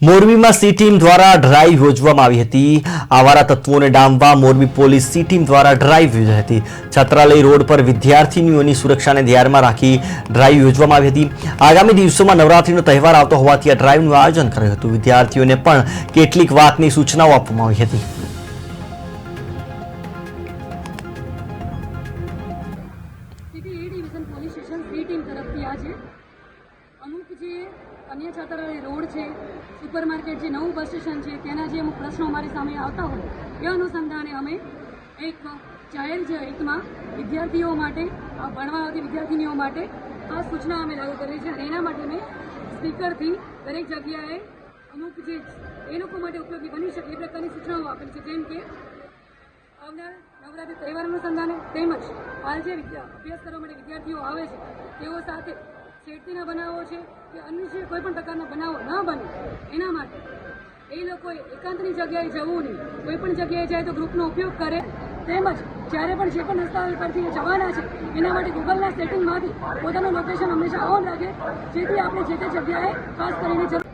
મોરબીમાં C team દ્વારા drive યોજવામાં આવી હતી। આવારા તત્વોને ડામવા મોરબી પોલીસ સી ટીમ દ્વારા ડ્રાઈવ યોજાઈ હતી। છાત્રાલય રોડ પર વિદ્યાર્થીનીઓની સુરક્ષાને ધ્યાનમાં રાખી ડ્રાઈવ યોજવામાં આવી હતી। આગામી દિવસોમાં નવરાત્રીનો તહેવાર આવતો હોવાથી આ ડ્રાઈવનું આયોજન કરાયું હતું। વિદ્યાર્થીઓને પણ કેટલીક વાતની સૂચનાઓ આપવામાં આવી હતી। અમુક જે કન્યા છાત્રાલય રોડ છે, સુપર માર્કેટ જે નવું બસ સ્ટેશન છે, તેના જે અમુક પ્રશ્નો અમારી સામે આવતા હોય એ અનુસંધાને અમે એક જાહેર હિતમાં વિદ્યાર્થીઓ માટે, ભણવા આવતી વિદ્યાર્થીનીઓ માટે આ સૂચના અમે લાગુ કરી છે। અને એના માટે મેં સ્પીકરથી દરેક જગ્યાએ અમુક જે એ લોકો માટે ઉપયોગી બની શકે એ પ્રકારની સૂચનાઓ આપેલી છે, જેમ કે આવનાર નવરાત્રિ તહેવાર અનુસંધાને તેમજ હાલ જે અભ્યાસ કરવા માટે વિદ્યાર્થીઓ આવે છે તેઓ સાથે છેડતીના બનાવો છે કે અન્ય જે કોઈ પણ પ્રકારના બનાવો ન બને એના માટે એ લોકોએ એકાંતની જગ્યાએ જવું નહીં, કોઈ પણ જગ્યાએ જાય તો ગ્રુપનો ઉપયોગ કરે, તેમજ જ્યારે પણ જે પણ રસ્તા પરથી જવાના છે એના માટે ગૂગલના સેટિંગમાંથી પોતાનું લોકેશન હંમેશા ઓન રાખે, જેથી આપણે જે તે જગ્યાએ ખાસ કરીને